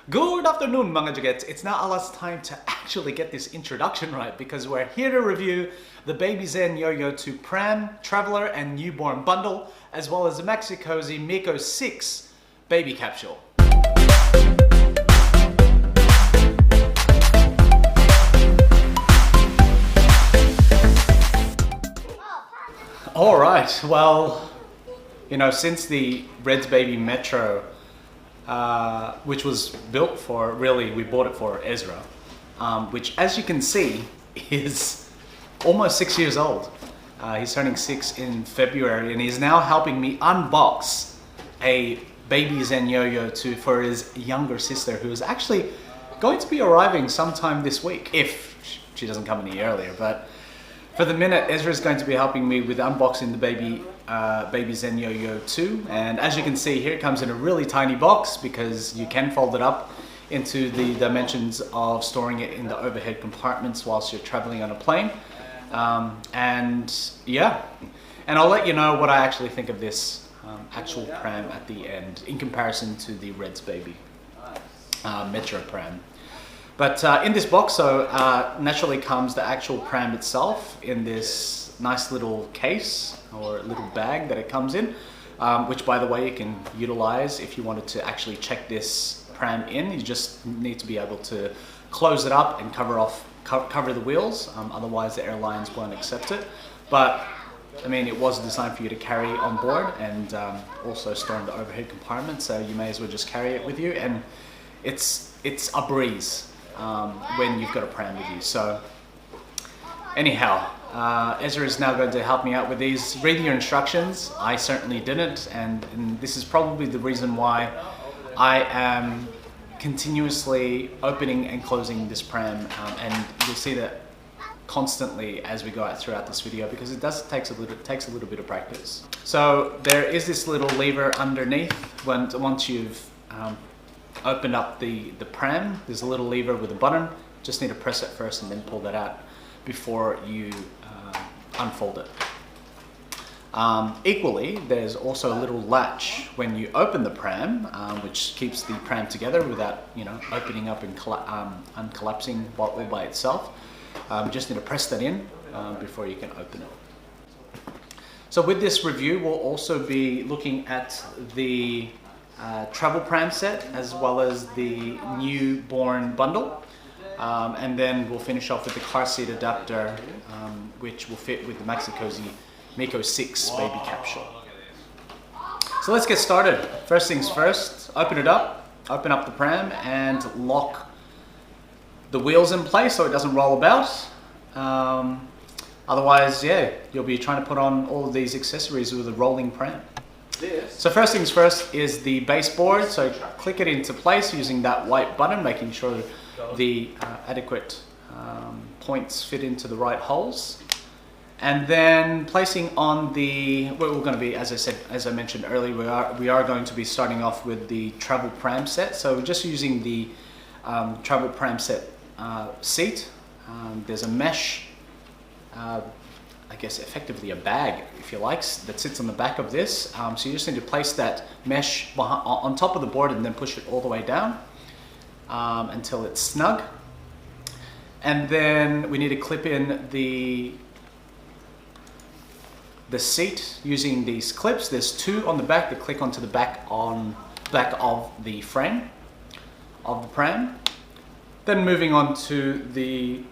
Good afternoon, mga jagets. It's now our last time to actually get this introduction right because we're here to review the Baby Zen Yoyo2 Pram, Traveler and Newborn Bundle, as well as the Maxi Cosi Mico 6 Baby Capsule. Alright, well, you know, since the Red's Baby Metro, which was built for, really, we bought it for Ezra, which, as you can see, is almost 6 years old. He's turning 6 in February, and he's now helping me unbox a Baby Zen Yoyo2 for his younger sister, who is actually going to be arriving sometime this week, if she doesn't come any earlier. But for the minute, Ezra is going to be helping me with unboxing the Baby Zen Yoyo2, and as you can see here, it comes in a really tiny box because you can fold it up into the dimensions of storing it in the overhead compartments whilst you're traveling on a plane. And yeah, and I'll let you know what I actually think of this actual pram at the end in comparison to the Red's Baby Metro pram. But in this box, so naturally comes the actual pram itself in this nice little case or little bag that it comes in, which, by the way, you can utilize if you wanted to actually check this pram in. You just need to be able to close it up and cover the wheels, otherwise the airlines won't accept it. But I mean, it was designed for you to carry on board and also store in the overhead compartment, so you may as well just carry it with you, and it's a breeze when you've got a pram with you. So anyhow, Ezra is now going to help me out with these. Reading your instructions, I certainly didn't, and this is probably the reason why I am continuously opening and closing this pram, and you'll see that constantly as we go out throughout this video, because it takes a little bit of practice. So there is this little lever underneath. Once you've opened up the pram, there's a little lever with a button. Just need to press it first and then pull that out before you unfold it. Equally, there's also a little latch when you open the pram, which keeps the pram together without, you know, opening up and uncollapsing all by itself. You just need to press that in before you can open it. So with this review, we'll also be looking at the travel pram set as well as the newborn bundle. And then we'll finish off with the car seat adapter, which will fit with the Maxi Cosi Mico 6 Baby Capsule. So let's get started. First things first, open up the pram and lock the wheels in place so it doesn't roll about. Otherwise, yeah, you'll be trying to put on all of these accessories with a rolling pram. So first things first is the baseboard. So click it into place using that white button, making sure the adequate points fit into the right holes, and then placing on the, we're going to be, as I mentioned earlier, we are going to be starting off with the travel pram set. So we're just using the travel pram set seat. There's a mesh, I guess effectively a bag, if you like, that sits on the back of this. So you just need to place that mesh on top of the board and then push it all the way down until it's snug. And then we need to clip in the seat using these clips. There's two on the back that click onto the back of the frame of the pram. Then moving on to the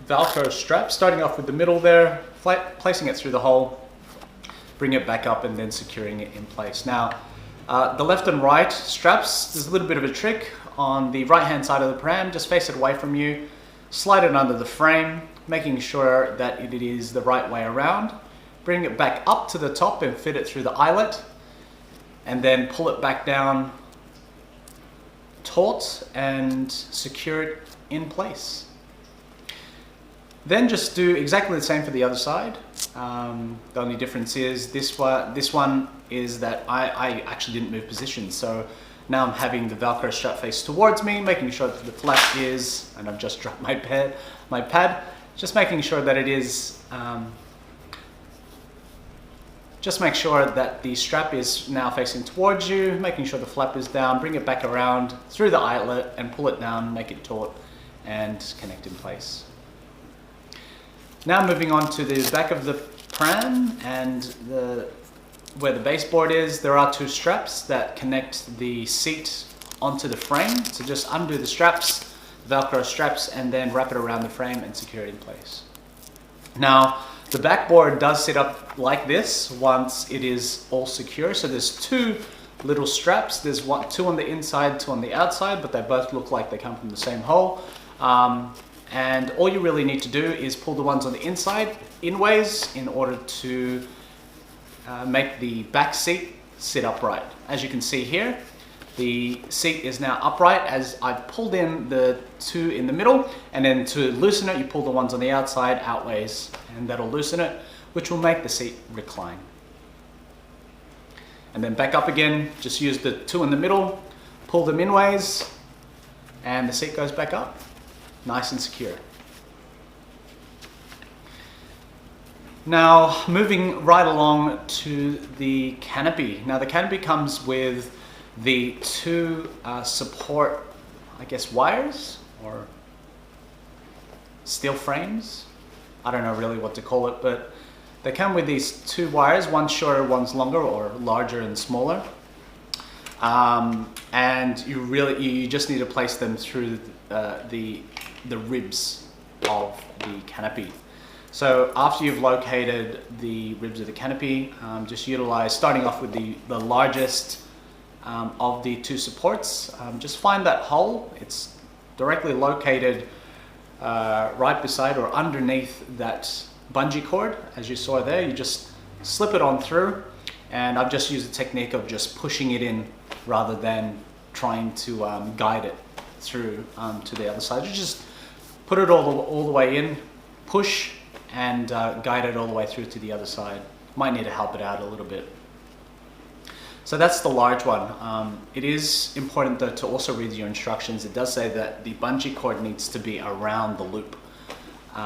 Velcro strap, starting off with the middle there, placing it through the hole, bring it back up and then securing it in place. Now, the left and right straps, there's a little bit of a trick. On the right hand side of the pram, just face it away from you, slide it under the frame, making sure that it is the right way around. Bring it back up to the top and fit it through the eyelet, and then pull it back down taut and secure it in place. Then just do exactly the same for the other side. The only difference is this one is that I actually didn't move position, so now I'm having the Velcro strap face towards me, making sure that the flap is, and I've just dropped my pad, just making sure that it is just make sure that the strap is now facing towards you, making sure the flap is down, bring it back around through the eyelet and pull it down, make it taut and connect in place. Now moving on to the back of the pram and where the baseboard is, there are two straps that connect the seat onto the frame. So just undo the straps, Velcro straps, and then wrap it around the frame and secure it in place. Now, the backboard does sit up like this once it is all secure. So there's two little straps. There's two on the inside, two on the outside, but they both look like they come from the same hole. And all you really need to do is pull the ones on the inside inways in order to make the back seat sit upright. As you can see here, the seat is now upright as I've pulled in the two in the middle, and then to loosen it, you pull the ones on the outside outways, and that'll loosen it, which will make the seat recline. And then back up again, just use the two in the middle, pull them inways, and the seat goes back up, nice and secure. Now, moving right along to the canopy. Now, the canopy comes with the two support, I guess, wires or steel frames. I don't know really what to call it, but they come with these two wires, one's shorter, one's longer, or larger and smaller. And you just need to place them through the ribs of the canopy. So after you've located the ribs of the canopy, just utilize, starting off with the largest of the two supports, just find that hole. It's directly located right beside or underneath that bungee cord, as you saw there. You just slip it on through, and I've just used the technique of just pushing it in rather than trying to guide it through to the other side. You just put it all the way in, push, and guide it all the way through to the other side. Might need to help it out a little bit. So that's the large one. It is important though to also read your instructions. It does say that the bungee cord needs to be around the loop. The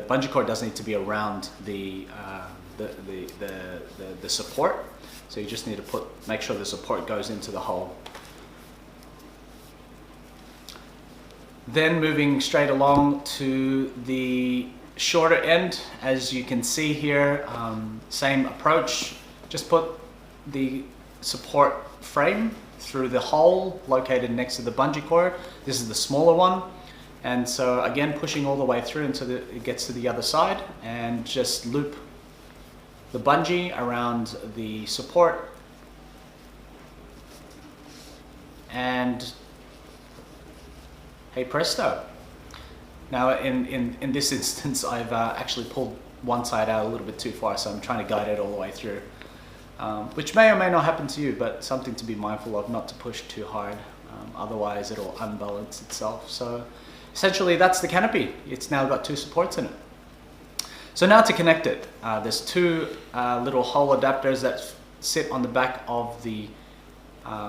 bungee cord does need to be around the support. So you just need to make sure the support goes into the hole. Then moving straight along to the shorter end, as you can see here, same approach. Just put the support frame through the hole located next to the bungee cord. This is the smaller one. And so again, pushing all the way through until it gets to the other side, and just loop the bungee around the support. And hey presto. Now in this instance, I've actually pulled one side out a little bit too far, so I'm trying to guide it all the way through. Which may or may not happen to you, but something to be mindful of, not to push too hard. Otherwise it'll unbalance itself. So essentially that's the canopy. It's now got two supports in it. So now to connect it, there's two little hole adapters that sit on the back of the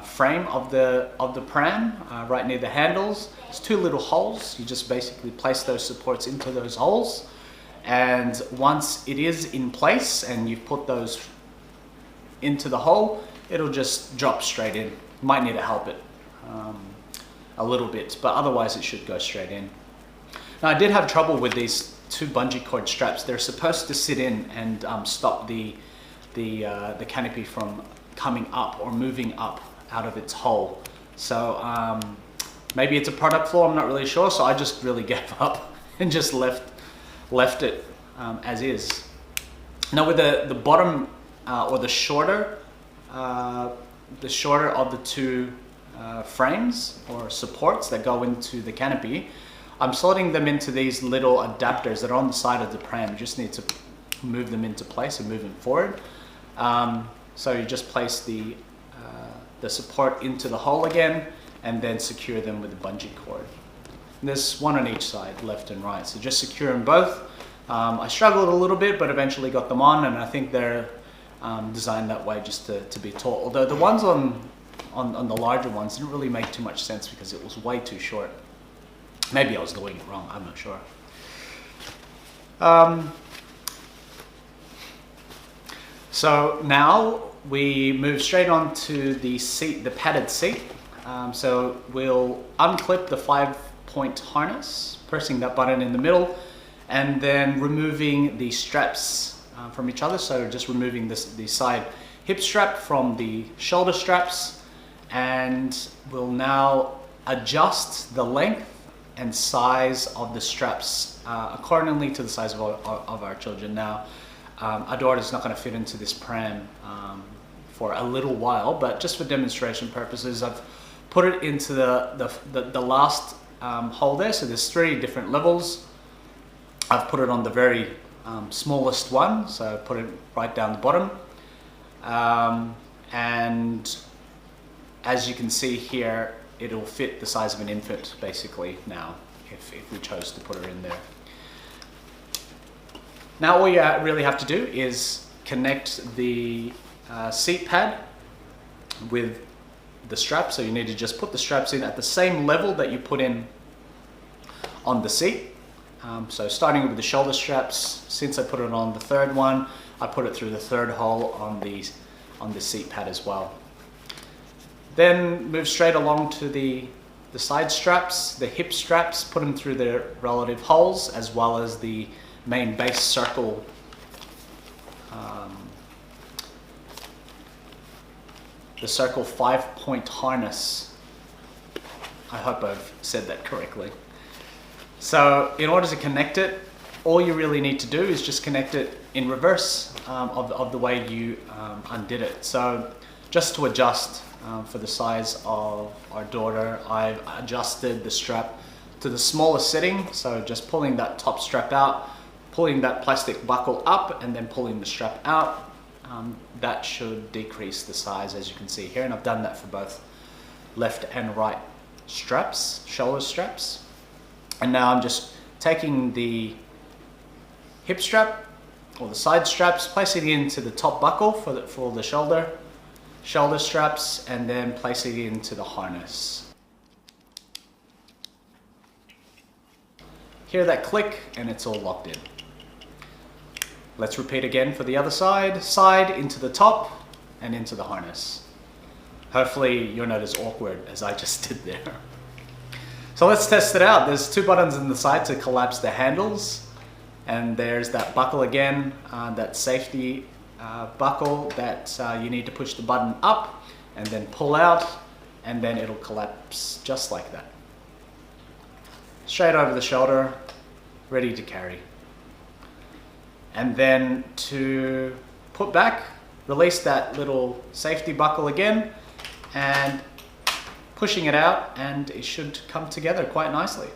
frame of the pram, right near the handles. There's two little holes. You just basically place those supports into those holes, and once it is in place and you've put those into the hole, it'll just drop straight in. You might need to help it a little bit, but otherwise it should go straight in. Now, I did have trouble with these two bungee cord straps. They're supposed to sit in and stop the canopy from coming up or moving up out of its hole. So maybe it's a product flaw, I'm not really sure. So I just really gave up and just left it as is. Now with the bottom or the shorter of the two frames or supports that go into the canopy, I'm slotting them into these little adapters that are on the side of the pram. You just need to move them into place and move them forward. So you just place the support into the hole again, and then secure them with the bungee cord. And there's one on each side, left and right. So just secure them both. I struggled a little bit, but eventually got them on, and I think they're designed that way just to be taut. Although the ones on the larger ones didn't really make too much sense because it was way too short. Maybe I was doing it wrong, I'm not sure. So now we move straight on to the seat, the padded seat. So we'll unclip the 5-point harness, pressing that button in the middle, and then removing the straps from each other. So just removing the side hip strap from the shoulder straps, and we'll now adjust the length and size of the straps accordingly to the size of our children. Now, our daughter's not going to fit into this pram for a little while, but just for demonstration purposes, I've put it into the last hole there. So there's 3 different levels. I've put it on the very smallest one, so put it right down the bottom. And as you can see here, it'll fit the size of an infant basically now, if we chose to put her in there. Now all you really have to do is connect the seat pad with the straps. So you need to just put the straps in at the same level that you put in on the seat. So starting with the shoulder straps, since I put it on the 3rd one, I put it through the 3rd hole on the seat pad as well. Then move straight along to the side straps, the hip straps, put them through their relative holes, as well as the main base circle the circle 5-point harness. I hope I've said that correctly. So in order to connect it, all you really need to do is just connect it in reverse of the way you undid it. So just to adjust for the size of our daughter, I've adjusted the strap to the smallest setting. So just pulling that top strap out, pulling that plastic buckle up, and then pulling the strap out. That should decrease the size, as you can see here. And I've done that for both left and right straps, shoulder straps. And now I'm just taking the hip strap or the side straps, placing it into the top buckle for the shoulder straps, and then placing it into the harness. Hear that click, and it's all locked in. Let's repeat again for the other side. Side into the top and into the harness. Hopefully you're not as awkward as I just did there. So let's test it out. There's 2 buttons in the side to collapse the handles. And there's that buckle again, that safety buckle that you need to push the button up and then pull out, and then it'll collapse just like that. Straight over the shoulder, ready to carry. And then to put back, release that little safety buckle again, and pushing it out, and it should come together quite nicely.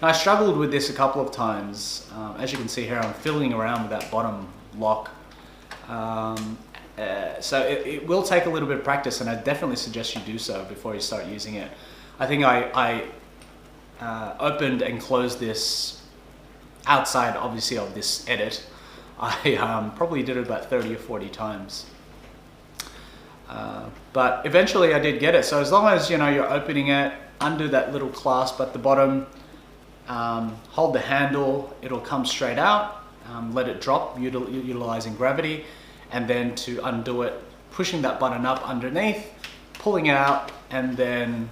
Now, I struggled with this a couple of times. As you can see here, I'm fiddling around with that bottom lock. So it will take a little bit of practice, and I definitely suggest you do so before you start using it. I think I opened and closed this outside, obviously, of this edit. I probably did it about 30 or 40 times. But eventually I did get it. So as long as you're opening it, undo that little clasp at the bottom, hold the handle, it'll come straight out, let it drop utilizing gravity, and then to undo it, pushing that button up underneath, pulling it out, and then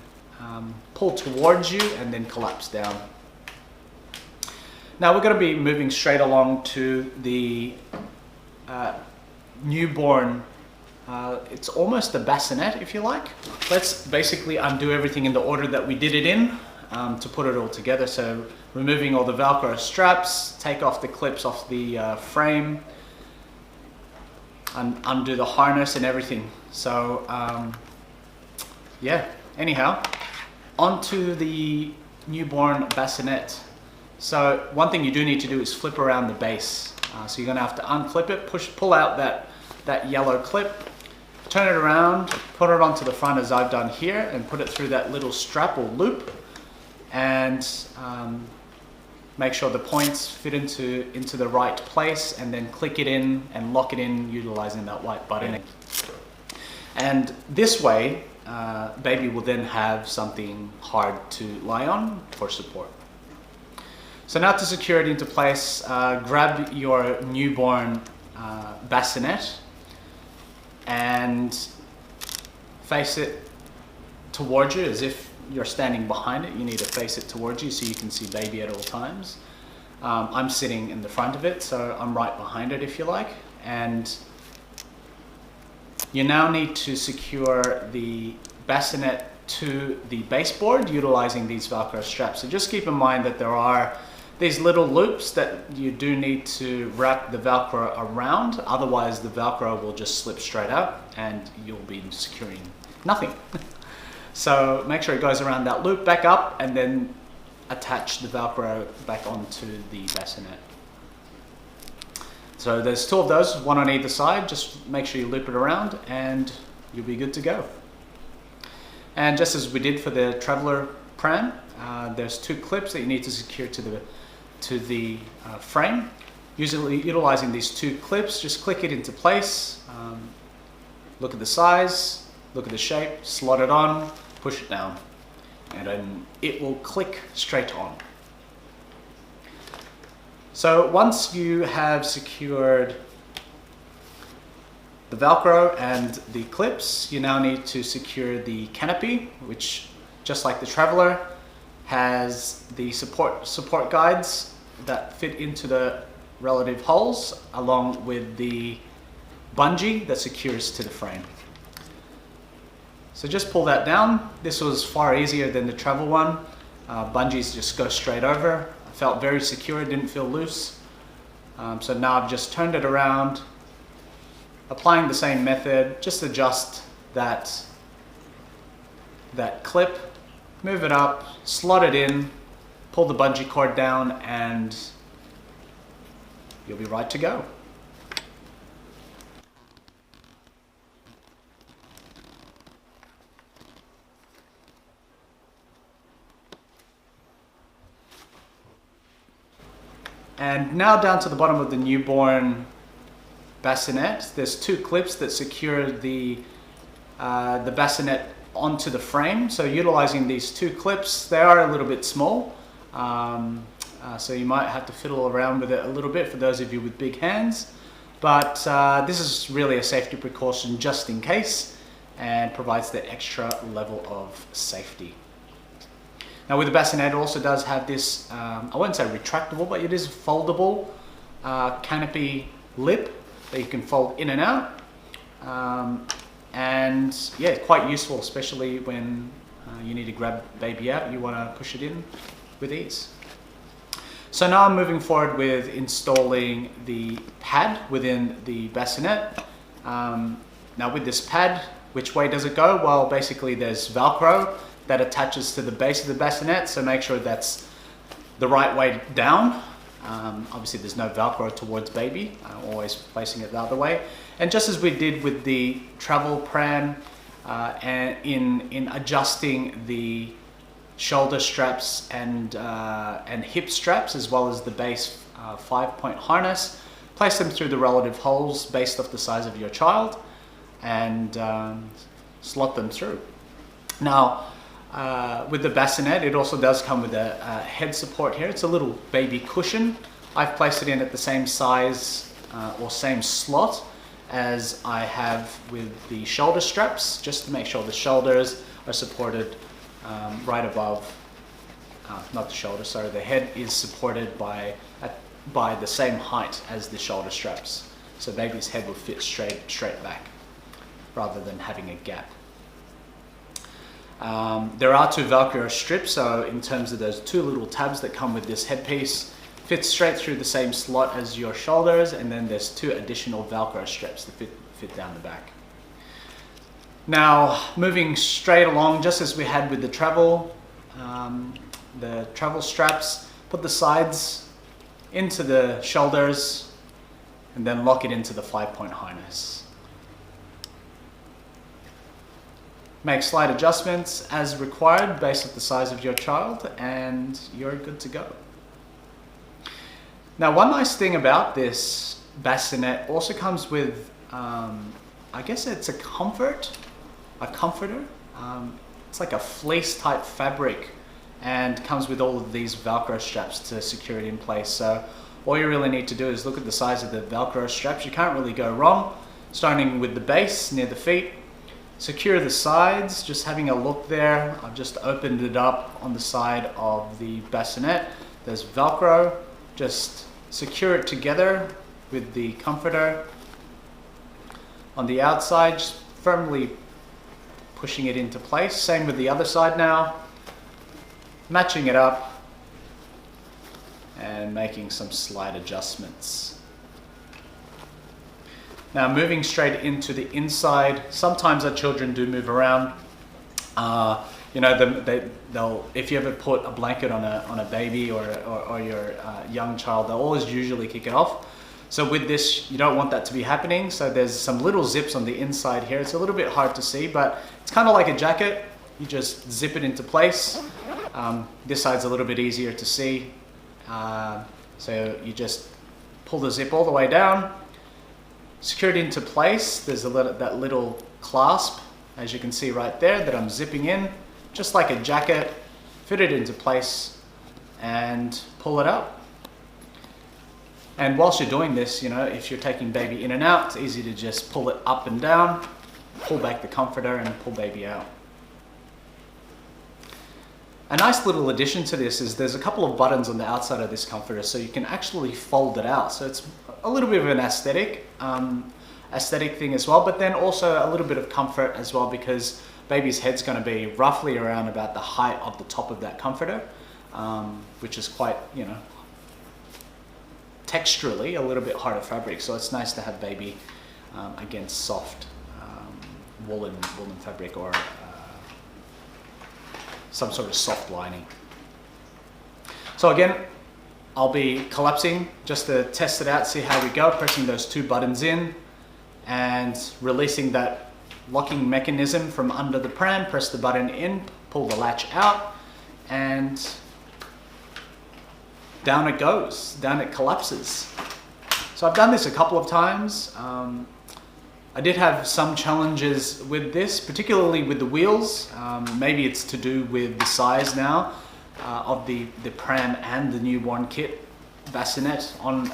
pull towards you and then collapse down. Now we're going to be moving straight along to the newborn. It's almost a bassinet, if you like. Let's basically undo everything in the order that we did it in to put it all together. So removing all the Velcro straps, take off the clips off the frame, and undo the harness and everything. So yeah, anyhow, onto the newborn bassinet. So one thing you do need to do is flip around the base. So you're going to have to unclip it, pull out that yellow clip, turn it around, put it onto the front as I've done here, and put it through that little strap or loop, and make sure the points fit into the right place, and then click it in and lock it in utilizing that white button. And this way, baby will then have something hard to lie on for support. So now to secure it into place, grab your newborn bassinet and face it towards you as if you're standing behind it. You need to face it towards you so you can see baby at all times. I'm sitting in the front of it, so I'm right behind it if you like. And you now need to secure the bassinet to the baseboard utilizing these Velcro straps. So just keep in mind that there are these little loops that you do need to wrap the Velcro around, otherwise the Velcro will just slip straight up and you'll be securing nothing. So make sure it goes around that loop, back up, and then attach the Velcro back onto the bassinet. So there's two of those, one on either side. Just make sure you loop it around and you'll be good to go. And just as we did for the traveler pram, there's two clips that you need to secure to the frame. Usually utilizing these two clips, just click it into place, look at the size, look at the shape, slot it on, push it down, and then it will click straight on. So once you have secured the Velcro and the clips, you now need to secure the canopy, which, just like the traveler, has the support guides that fit into the relative holes, along with the bungee that secures to the frame. So just pull that down. This was far easier than the travel one. Bungees just go straight over. I felt very secure, didn't feel loose. So now I've just turned it around, applying the same method. Just adjust that clip, move it up, slot it in, pull the bungee cord down, and you'll be right to go. And now down to the bottom of the newborn bassinet, there's two clips that secure the bassinet onto the frame. So utilizing these two clips, they are a little bit small, so you might have to fiddle around with it a little bit for those of you with big hands, but this is really a safety precaution just in case, and provides the extra level of safety. Now with the bassinet, it also does have this, I wouldn't say retractable, but it is foldable canopy lip that you can fold in and out. And yeah, quite useful, especially when you need to grab baby out, you want to push it in with ease. So now I'm moving forward with installing the pad within the bassinet. Now with this pad, which way does it go? Well, basically there's Velcro that attaches to the base of the bassinet, so make sure that's the right way down. Obviously there's no Velcro towards baby, always placing it the other way. And just as we did with the travel pram, and in adjusting the shoulder straps and hip straps, as well as the base 5-point harness, place them through the relative holes based off the size of your child, and slot them through. Now with the bassinet, it also does come with a head support here. It's a little baby cushion. I've placed it in at the same size or same slot as I have with the shoulder straps, just to make sure the shoulders are supported right above, not the shoulder, sorry, the head is supported by the same height as the shoulder straps. So baby's head will fit straight back rather than having a gap. There are two Velcro strips, so in terms of those two little tabs that come with this headpiece, fits straight through the same slot as your shoulders, and then there's two additional Velcro strips that fit down the back. Now, moving straight along, just as we had with the travel straps, put the sides into the shoulders, and then lock it into the 5-point harness. Make slight adjustments as required based on the size of your child, and you're good to go. Now, one nice thing about this bassinet also comes with, I guess it's a comforter. It's like a fleece type fabric, and comes with all of these Velcro straps to secure it in place. So all you really need to do is look at the size of the Velcro straps. You can't really go wrong. Starting with the base near the feet, secure the sides, just having a look there. I've just opened it up on the side of the bassinet. There's Velcro, just secure it together with the comforter. On the outside, just firmly pushing it into place. Same with the other side now. Matching it up and making some slight adjustments. Now moving straight into the inside, sometimes our children do move around. You know, they'll, if you ever put a blanket on a baby or your young child, they'll always usually kick it off. So with this, you don't want that to be happening. So there's some little zips on the inside here. It's a little bit hard to see, but it's kind of like a jacket. You just zip it into place. This side's a little bit easier to see. So you just pull the zip all the way down, secure it into place. There's that little clasp, as you can see right there, that I'm zipping in, just like a jacket. Fit it into place and pull it up. And whilst you're doing this, you know, if you're taking baby in and out, it's easy to just pull it up and down, pull back the comforter and pull baby out. A nice little addition to this is there's a couple of buttons on the outside of this comforter, so you can actually fold it out. So it's a little bit of an aesthetic thing as well, but then also a little bit of comfort as well, because baby's head's going to be roughly around about the height of the top of that comforter, which is quite, you know, texturally a little bit harder fabric. So it's nice to have baby against soft woolen fabric or some sort of soft lining. So again, I'll be collapsing just to test it out, see how we go, pressing those two buttons in and releasing that locking mechanism from under the pram. Press the button in, pull the latch out, and down it goes, down it collapses. So I've done this a couple of times. I did have some challenges with this, particularly with the wheels. Maybe it's to do with the size now of the pram and the newborn kit bassinet on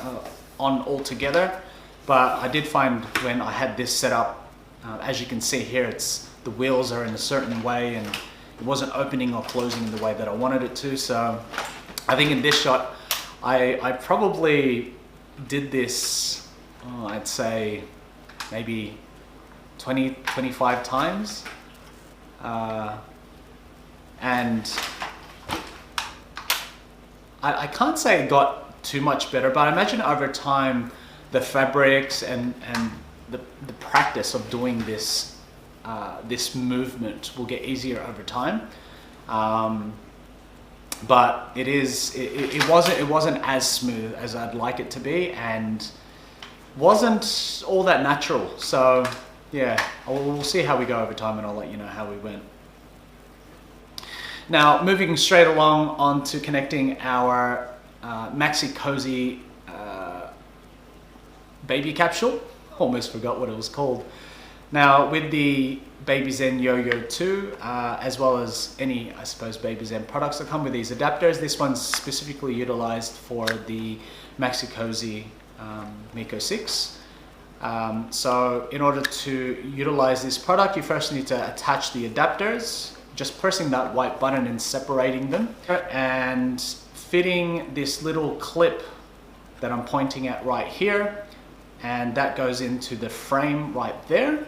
all together. But I did find when I had this set up, as you can see here, the wheels are in a certain way and it wasn't opening or closing in the way that I wanted it to. So I think in this shot, I probably did this, I'd say maybe 20-25 times. And I can't say it got too much better, but I imagine over time, the fabrics and the practice of doing this this movement will get easier over time. But it wasn't as smooth as I'd like it to be, and wasn't all that natural. So yeah, we'll see how we go over time, and I'll let you know how we went. Now moving straight along on to connecting our Maxi Cosi Baby Capsule. Almost forgot what it was called. Now with the Baby Zen Yoyo2, as well as any, I suppose, Baby Zen products that come with these adapters, this one's specifically utilized for the Maxi Cosi Mico 6. So in order to utilize this product, you first need to attach the adapters, just pressing that white button and separating them, and fitting this little clip that I'm pointing at right here, and that goes into the frame right there.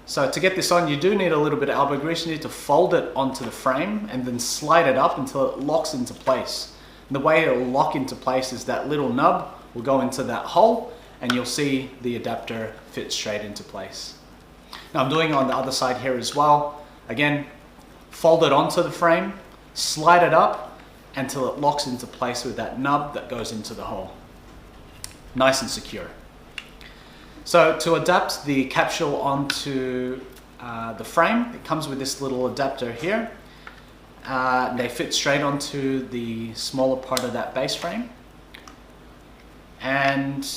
So to get this on, you do need a little bit of elbow grease. You need to fold it onto the frame and then slide it up until it locks into place. And the way it'll lock into place is that little nub will go into that hole, and you'll see the adapter fit straight into place. Now I'm doing it on the other side here as well. Again, fold it onto the frame, slide it up until it locks into place with that nub that goes into the hole. Nice and secure. So to adapt the capsule onto the frame, it comes with this little adapter here. They fit straight onto the smaller part of that base frame. And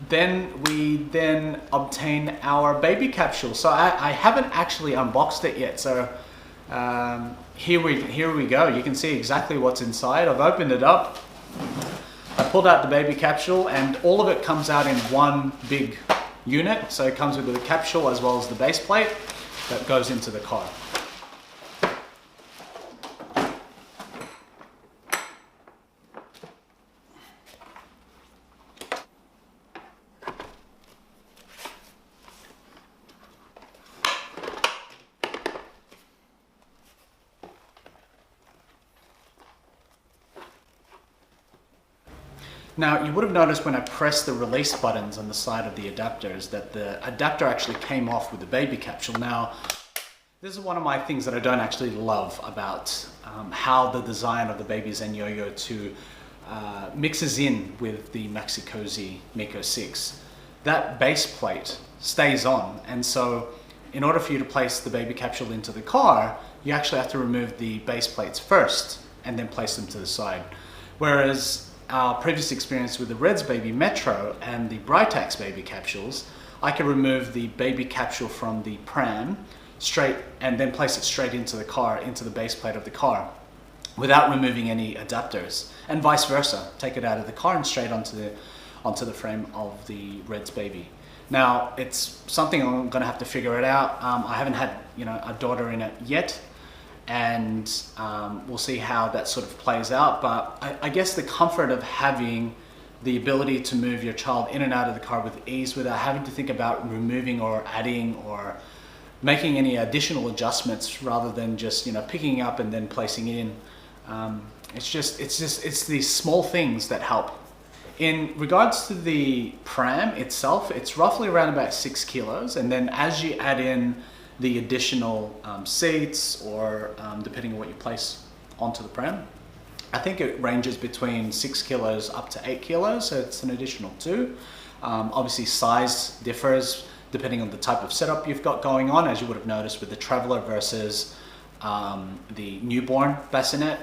then we obtain our baby capsule. So I haven't actually unboxed it yet. So here we go. You can see exactly what's inside. I've opened it up. I've pulled out the baby capsule, and all of it comes out in one big unit. So it comes with the capsule as well as the base plate that goes into the car. Now, you would have noticed when I pressed the release buttons on the side of the adapters that the adapter actually came off with the baby capsule. Now, this is one of my things that I don't actually love about how the design of the Baby Zen Yoyo2 mixes in with the Maxi Cosi Mico 6. That base plate stays on, and so in order for you to place the baby capsule into the car, you actually have to remove the base plates first and then place them to the side. Whereas our previous experience with the Red's Baby Metro and the Britax baby capsules, I can remove the baby capsule from the pram straight and then place it straight into the car, into the base plate of the car, without removing any adapters, and vice versa. Take it out of the car and straight onto the frame of the Red's Baby. Now, it's something I'm gonna have to figure it out. I haven't had a daughter in it yet, and we'll see how that sort of plays out. But I guess the comfort of having the ability to move your child in and out of the car with ease without having to think about removing or adding or making any additional adjustments, rather than just picking up and then placing it in. It's these small things that help. In regards to the pram itself, it's roughly around about 6 kilos, and then as you add in the additional seats, or depending on what you place onto the pram, I think it ranges between 6 kilos up to 8 kilos, so it's an additional 2. Obviously size differs depending on the type of setup you've got going on, as you would have noticed with the Traveler versus the newborn bassinet.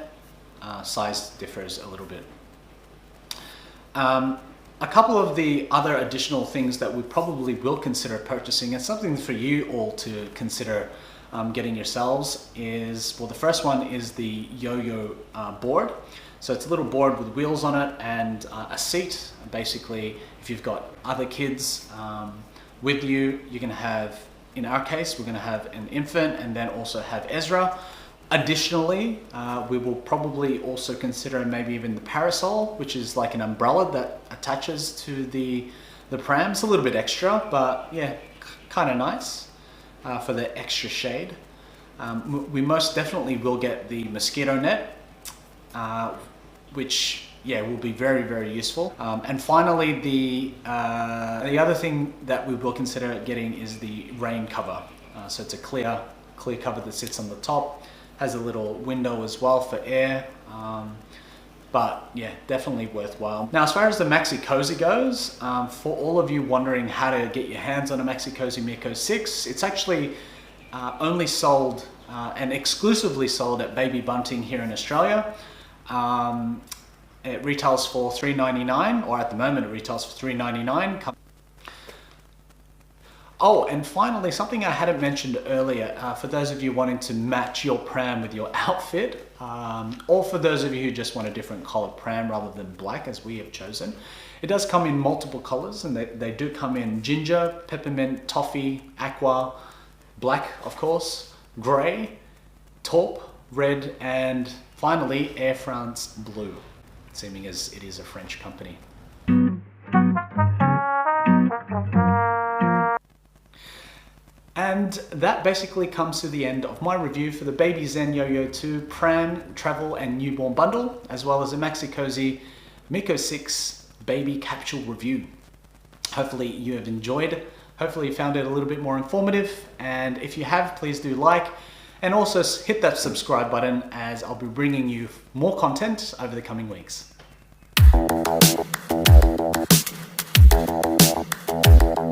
Size differs a little bit. A couple of the other additional things that we probably will consider purchasing, and something for you all to consider getting yourselves, is, well, the first one is the yo-yo board. So it's a little board with wheels on it and a seat. Basically, if you've got other kids with you, you're going to have, in our case, we're going to have an infant and then also have Ezra. Additionally, we will probably also consider maybe even the parasol, which is like an umbrella that attaches to the pram. It's a little bit extra, but yeah, kind of nice for the extra shade. We most definitely will get the mosquito net, which will be very, very useful. And finally, the other thing that we will consider getting is the rain cover. So it's a clear cover that sits on the top. Has a little window as well for air, but yeah, definitely worthwhile. Now, as far as the Maxi Cosi goes, for all of you wondering how to get your hands on a Maxi Cosi Mico 6, it's actually only sold and exclusively sold at Baby Bunting here in Australia. It retails for $3.99, or at the moment it retails for $3.99. Oh, and finally, something I hadn't mentioned earlier, for those of you wanting to match your pram with your outfit, or for those of you who just want a different color pram rather than black, as we have chosen, it does come in multiple colors, and they do come in ginger, peppermint, toffee, aqua, black, of course, gray, taupe, red, and finally, Air France blue, seeming as it is a French company. And that basically comes to the end of my review for the Baby Zen Yoyo2 Pram, Travel and Newborn Bundle, as well as the Maxi Cosi Mico 6 Baby Capsule review. Hopefully you have enjoyed. Hopefully you found it a little bit more informative. And if you have, please do like. And also hit that subscribe button, as I'll be bringing you more content over the coming weeks.